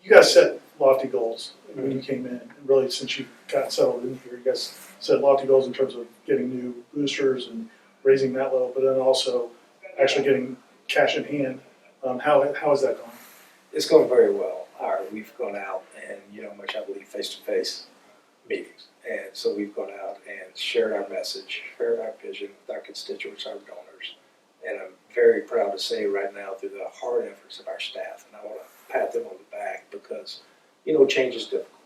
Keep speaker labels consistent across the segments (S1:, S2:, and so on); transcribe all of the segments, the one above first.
S1: you guys set lofty goals when you came in, and really since you got settled in here, you guys set lofty goals in terms of getting new boosters and raising that level, but then also actually getting cash in hand. How is that going?
S2: It's going very well. We've gone out and, much I believe, face-to-face meetings. And so we've gone out and shared our message, shared our vision with our constituents, our donors. And I'm very proud to say right now, through the hard efforts of our staff, and I want to pat them on the back because, change is difficult.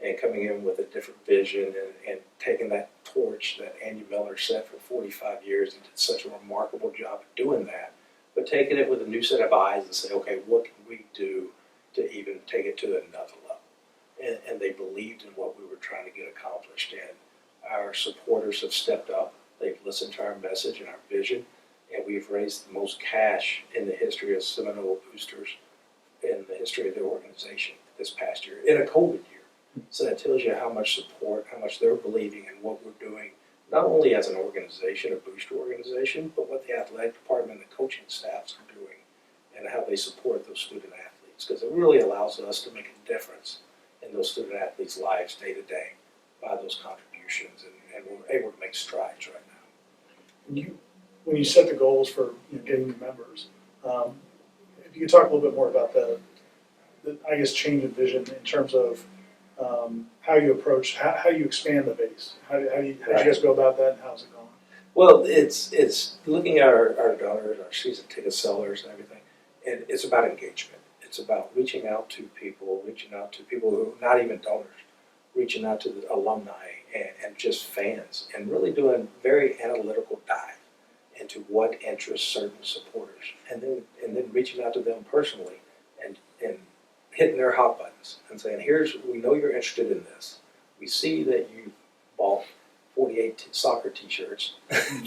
S2: And coming in with a different vision and taking that torch that Andy Miller set for 45 years, and did such a remarkable job of doing that, but taking it with a new set of eyes and say, okay, what can we do to even take it to another level? And they believed in what we were trying to get accomplished. And our supporters have stepped up. They've listened to our message and our vision. And we've raised the most cash in the history of Seminole Boosters, in the history of the organization this past year, in a COVID year. So that tells you how much support, how much they're believing in what we're doing, not only as an organization, a booster organization, but what the athletic department and the coaching staffs are doing and how they support those student athletes. Because it really allows us to make a difference in those student athletes' lives day to day by those contributions. And we're able to make strides right now.
S1: When you set the goals for getting new members, if you could talk a little bit more about the I guess, change in vision in terms of how you approach, how you expand the base. How did you guys go about that, and how's it going?
S2: Well, it's looking at our donors, our season ticket sellers, and everything, and it's about engagement. It's about reaching out to people who are not even donors, reaching out to the alumni and just fans, and really doing very analytical dive into what interests certain supporters, and then reaching out to them personally and hitting their hot buttons and saying, we know you're interested in this. We see that you bought 48 soccer t-shirts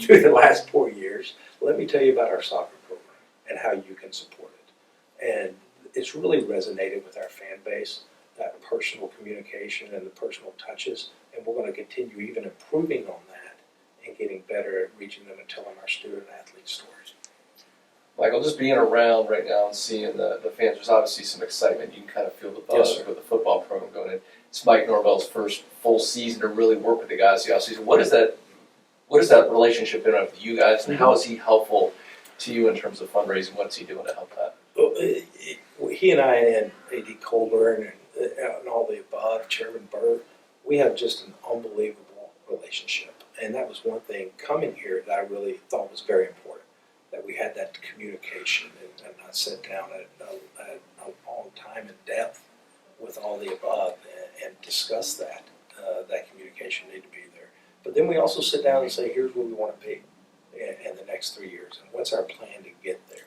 S2: through the last 4 years. Let me tell you about our soccer program and how you can support it. And it's really resonated with our fan base, that personal communication and the personal touches. And we're going to continue even improving on that and getting better at reaching them and telling our student athlete stories.
S3: Michael, just being around right now and seeing the fans, there's obviously some excitement. You can kind of feel the buzz with the football program going in. It's Mike Norvell's first full season to really work with the guys the offseason. What is that relationship been with you guys, and how is he helpful to you in terms of fundraising? What's he doing to help that?
S2: Well, he and I and A.D. Colburn and all the above, Chairman Burr, we have just an unbelievable relationship. And that was one thing coming here that I really thought was very important, that we had that communication and I sat down at a long time in depth with all the above and discussed that communication needed to be there. But then we also sit down and say, here's where we want to be in the next 3 years, and what's our plan to get there.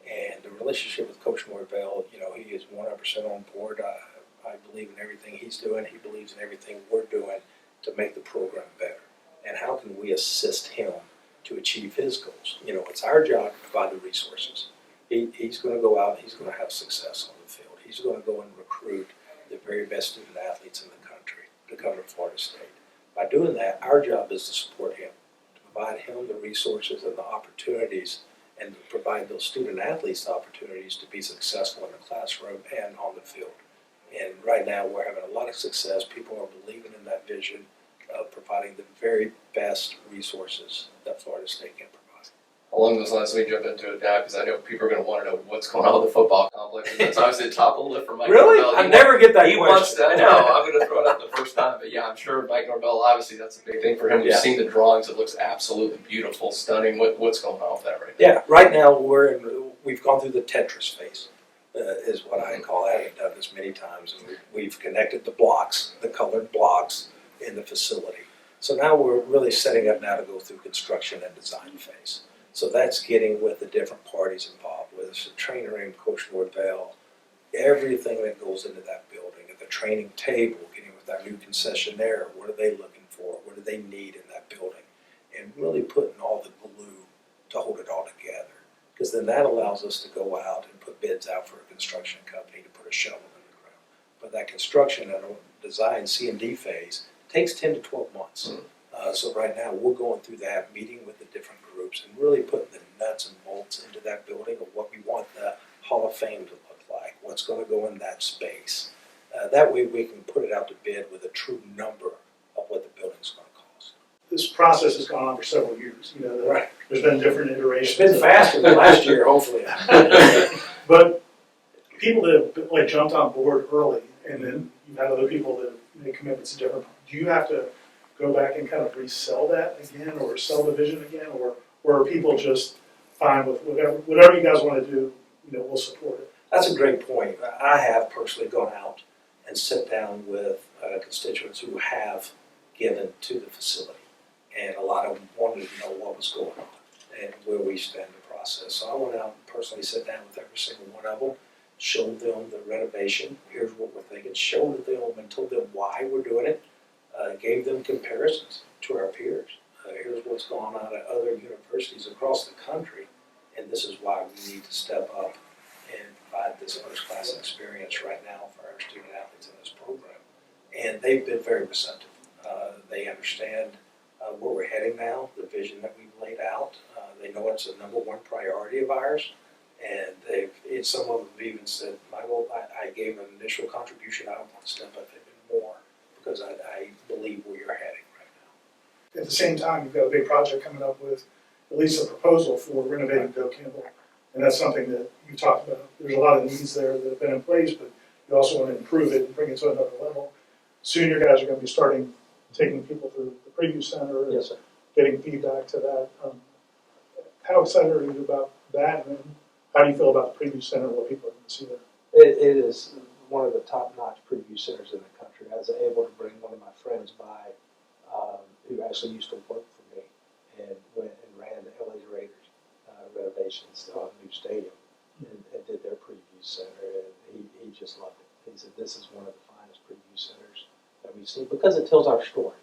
S2: And the relationship with Coach Norvell, he is 100% on board. I believe in everything he's doing. He believes in everything we're doing to make the program better. And how can we assist him to achieve his goals? It's our job to provide the resources. He's going to go out, he's going to have success on the field. He's going to go and recruit the very best student athletes in the country to come to Florida State. By doing that, our job is to support him, to provide him the resources and the opportunities, and to provide those student athletes the opportunities to be successful in the classroom and on the field. And right now we're having a lot of success. People are believing in that vision of providing the very best resources that Florida State can provide.
S3: Along those lines, let me jump into it now, because I know people are going to want to know what's going on with the football complex. That's obviously the top of the list for Mike
S2: Really?
S3: Norvell.
S2: I never get that
S3: question.
S2: question.
S3: I know. I'm going to throw it out the first time, but yeah, I'm sure Mike Norvell, obviously that's a big thing for him. We've seen the drawings. It looks absolutely beautiful, stunning. What's going on with that right now?
S2: Yeah, right now we've gone through the Tetris phase, is what I call it. I've done this many times, and we've connected the blocks, the colored blocks in the facility. So now we're really setting up now to go through construction and design phase. So that's getting with the different parties involved, whether it's the trainer room, Coach Norvell, everything that goes into that building, at the training table, getting with our new concessionaire, what are they looking for, what do they need in that building, and really putting all the glue to hold it all together. Because then that allows us to go out and put bids out for a construction company to put a shovel in the ground. But that construction and design C&D phase takes 10 to 12 months. So right now we're going through that, meeting with the different groups and really putting the nuts and bolts into that building of what we want the Hall of Fame to look like, what's going to go in that space. That way we can put it out to bid with a true number of what the building's going to cost.
S1: This process has gone on for several years, you know,
S2: Right.
S1: there's been different iterations.
S2: It's been faster than last year, hopefully.
S1: But people that have like jumped on board early, and then you've had other people that make commitments to different, do you have to go back and kind of resell that again, or sell the vision again, or are people just fine with whatever you guys want to do, you know, we'll support it?
S2: That's a great point. I have personally gone out and sit down with constituents who have given to the facility, and a lot of them wanted to know what was going on and where we stand in the process. So I went out and personally sat down with every single one of them, showed them the renovation, here's what we're thinking, showed them and told them why we're doing it, gave them comparisons to our peers. Here's what's going on at other universities across the country, and this is why we need to step up and provide this first-class experience right now for our student athletes in this program. And they've been very receptive. They understand where we're heading now, the vision that we've laid out. They know it's a number one priority of ours. And some of them have even said, Michael, I gave an initial contribution, I don't want to step up even more because I believe where you're heading right now.
S1: At the same time, you've got a big project coming up with at least a proposal for renovating Doe Campbell. And that's something that you talked about. There's a lot of needs there that have been in place, but you also want to improve it and bring it to another level. Soon your guys are going to be starting taking people through the preview center and
S2: Yes, sir.
S1: getting feedback to that. How excited are you about that? And how do you feel about the preview center and what people are going to see there?
S4: It is one of the top-notch preview centers in the country. I was able to bring one of my friends by who actually used to work for me and went and ran the LA Raiders renovations on a new stadium and did their preview center, and he just loved it. He said, this is one of the finest preview centers that we've seen because it tells our story,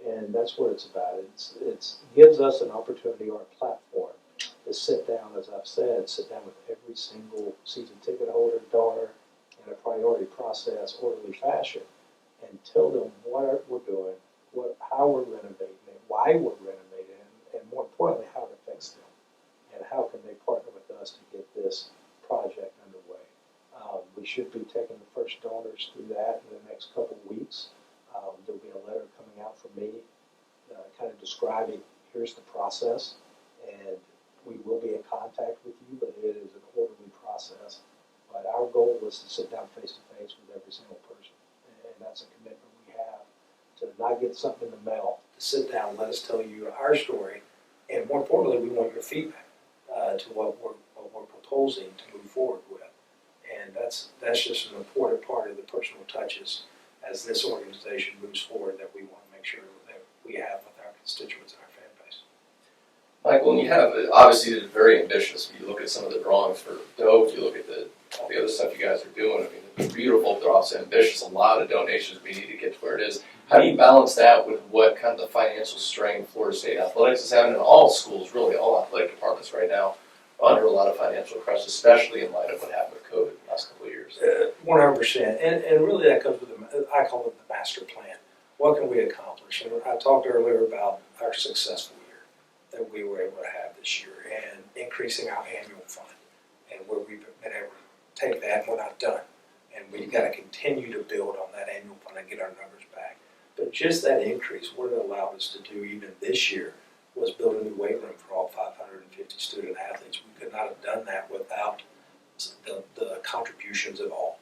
S4: and that's what it's about. It gives us an opportunity or a platform to sit down, as I've said, sit down with every single season ticket holder, donor, in a priority process, orderly fashion, and tell them what we're doing, how we're renovating it, why we're renovating it, and more importantly, how it affects them, and how can they partner with us to get this project underway. We should be taking the first donors through that in the next couple of weeks. There'll be a letter coming out from me kind of describing here's the process, and we will be in contact with you, but it is an orderly process. But our goal is to sit down face to face with every single person, and that's a commitment we have to not get something in the mail.
S2: To sit down, let us tell you our story, and more importantly, we want your feedback to what we're proposing to move forward with. And that's just an important part of the personal touches as this organization moves forward that we want to make sure that we have with our constituents and our fan base.
S3: Michael, and you have, obviously it's very ambitious. If you look at some of the drawings for Doe, if you look at all the other stuff you guys are doing, I mean, it's beautiful, they're also ambitious, a lot of donations we need to get to where it is. How do you balance that with what kind of the financial strain Florida State Athletics is having, and all schools, really, all athletic departments right now, under a lot of financial pressure, especially in light of what happened with COVID in the last couple of years?
S2: 100%, and really that comes with, I call it the master plan. What can we accomplish? And I talked earlier about our successful year that we were able to have this year and increasing our annual fund and where we've been able to take that, and we're not done. And we've got to continue to build on that annual fund and get our numbers back. But just that increase, what it allowed us to do even this year was build a new weight room for all 550 student athletes. We could not have done that without the contributions of all.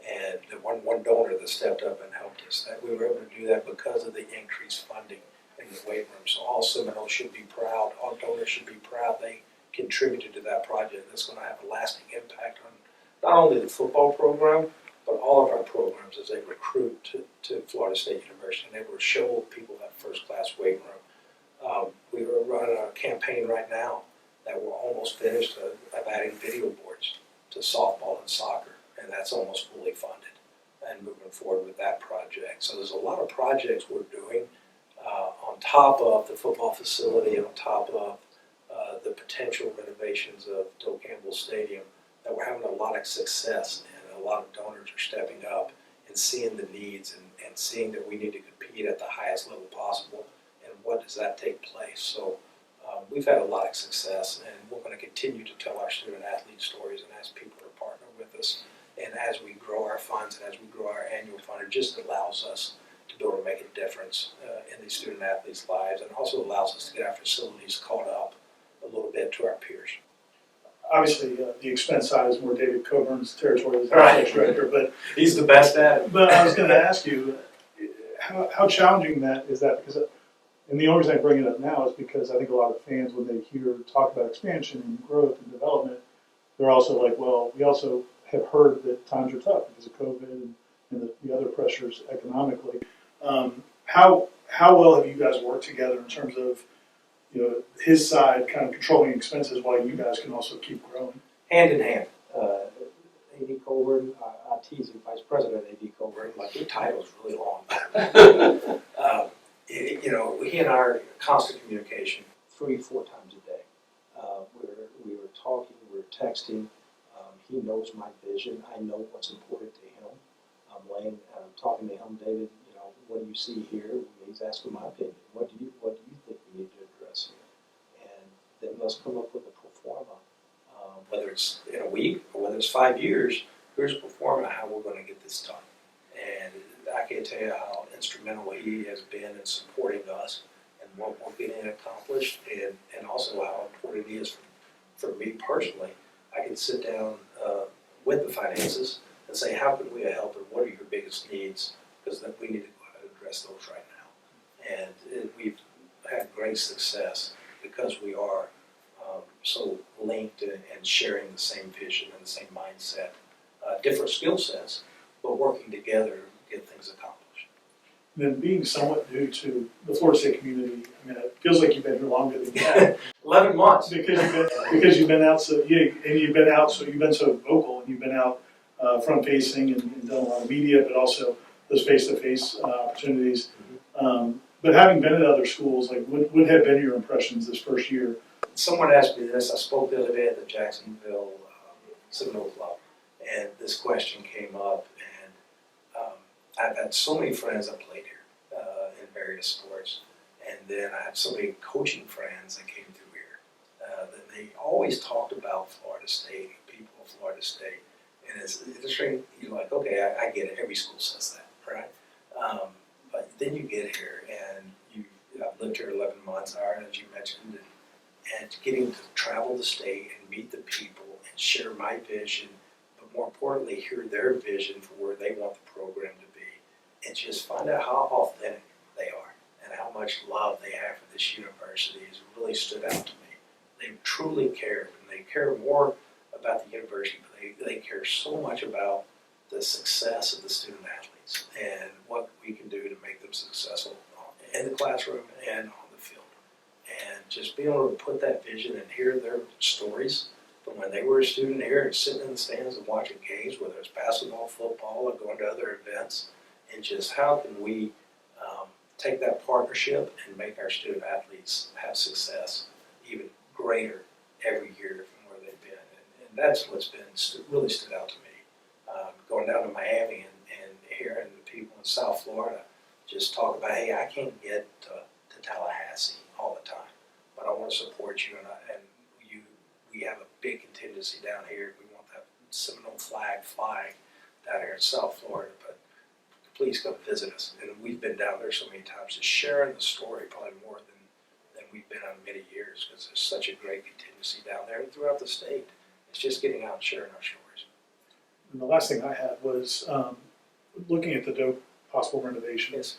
S2: And the one donor that stepped up and helped us. That we were able to do that because of the increased funding in the weight room. So all Seminoles should be proud, all donors should be proud they contributed to that project. That's going to have a lasting impact on not only the football program, but all of our programs as they recruit to Florida State University. And they will show people that first-class weight room. We are running a campaign right now that we're almost finished of adding video boards to softball and soccer, and that's almost fully funded and moving forward with that project. So there's a lot of projects we're doing on top of the football facility, on top of the potential renovations of Doe Campbell Stadium, that we're having a lot of success, and a lot of donors are stepping up and seeing the needs and seeing that we need to compete at the highest level possible, and what does that take place. So we've had a lot of success, and we're going to continue to tell our student athlete stories and ask people to partner with us And as we grow our funds and as we grow our annual fund, it just allows us to be able to make a difference in these student athletes' lives, and also allows us to get our facilities caught up a little bit to our peers.
S1: Obviously, the expense side is more David Coburn's territory as
S2: Right.
S1: athletic director, but
S2: He's the best at it.
S1: I was going to ask you, how challenging that is that? Because, and the only reason I bring it up now is because I think a lot of fans, when they hear talk about expansion and growth and development, they're also like, well, we also have heard that times are tough because of COVID and the other pressures economically. How well have you guys worked together in terms of, you know, his side kind of controlling expenses while you guys can also keep growing?
S2: Hand in hand.
S4: A.D. Colburn, I tease him, Vice President A.D. Colburn.
S2: Like, your title's really long. You know, he and I are in constant communication.
S4: 3-4 times a day. We were talking, we were texting. He knows my vision. I know what's important to him. I'm talking to him, David. You know, what do you see here? He's asking my opinion. What do you think we need to address here? And then let's come up with a pro forma.
S2: Whether it's in a week or whether it's 5 years, here's a pro forma how we're going to get this done. And I can't tell you how instrumental he has been in supporting us and what we're getting accomplished, and also how important it is for me personally. I can sit down with the finances and say, how can we help, and what are your biggest needs? Because then we need to go out and address those right now. And we've had great success because we are so linked and sharing the same vision and the same mindset, different skill sets, but working together to get things accomplished.
S1: And then being somewhat new to the Florida State community, I mean, it feels like you've been here longer than you have.
S2: 11 months.
S1: Because you've been out so you've been so vocal, and you've been out front facing and done a lot of media, but also those face-to-face opportunities. But having been at other schools, like what have been your impressions this first year?
S2: Someone asked me this. I spoke the other day at the Jacksonville Seminoles Club, and this question came up. And I've had so many friends that played here in various sports, and then I have so many coaching friends that came through here. That they always talked about Florida State, people of Florida State, and it's interesting. You're like, okay, I get it. Every school says that, right? But then you get here, and I've lived here 11 months, Aaron, as you mentioned. And getting to travel the state and meet the people and share my vision, but more importantly, hear their vision for where they want the program to be, and just find out how authentic they are and how much love they have for this university has really stood out to me. They truly care, and they care more about the university, but they care so much about the success of the student athletes and what we can do to make them successful in the classroom and on the field. And just being able to put that vision and hear their stories from when they were a student here and sitting in the stands and watching games, whether it's basketball, football, or going to other events, and just how can we take that partnership and make our student athletes have success even greater every year from where they've been. And that's what's been really stood out to me. Going down to Miami and hearing the people in South Florida just talk about, hey, I can't get to Tallahassee all the time, but I want to support you, and we have a big contingency down here. We want that Seminole flag flying down here in South Florida, but please come visit us. And we've been down there so many times, just sharing the story probably more than we've been on many years, because there's such a great contingency down there and throughout the state. It's just getting out and sharing our stories.
S1: And the last thing I had was looking at the Doak possible renovations.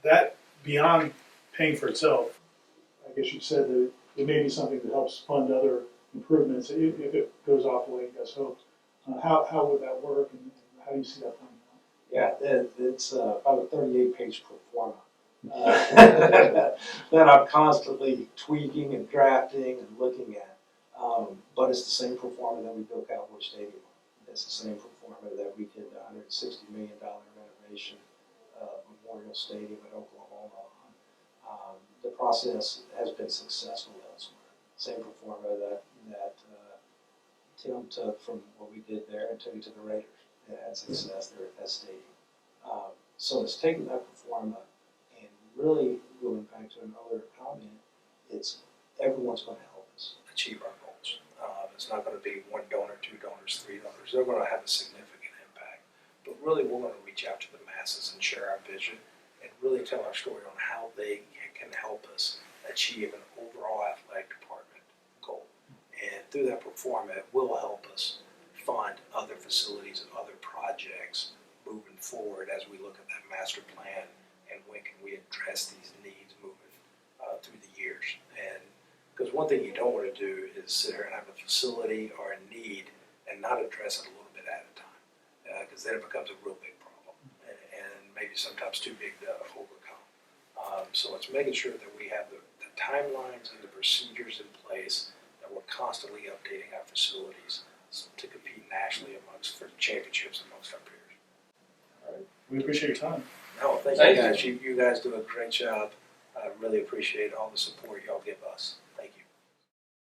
S1: That beyond paying for itself, I guess you said that it may be something that helps fund other improvements if it goes off the way you guys hoped. How would that work, and how do you see that playing out?
S4: Yeah, it's about a 38-page pro forma that I'm constantly tweaking and drafting and looking at. But it's the same pro forma that we built Cowboy Stadium on. It's the same pro forma that we did the $160 million renovation of Memorial Stadium at Oklahoma on. The process has been successful elsewhere. Same pro forma that Tim took from what we did there and took it to the Raiders and had success there at that stadium. So it's taking that pro forma and really going back to another comment, it's everyone's going to help us
S2: Achieve our goals. It's not going to be one donor, two donors, three donors. They're going to have a significant impact. But really, we're going to reach out to the masses and share our vision and really tell our story on how they can help us achieve an overall athletic department goal. And through that perform, it will help us fund other facilities and other projects moving forward as we look at that master plan and when can we address these needs moving through the years. And because one thing you don't want to do is sit here and have a facility or a need and not address it a little bit at a time, because then it becomes a real big problem and maybe sometimes too big to overcome. So it's making sure that we have the timelines and the procedures in place, that we're constantly updating our facilities to compete nationally for championships amongst our peers.
S1: All right. We appreciate your time.
S2: No, thank
S3: Thank
S2: you guys. You guys do a great job. I really appreciate all the support y'all give us.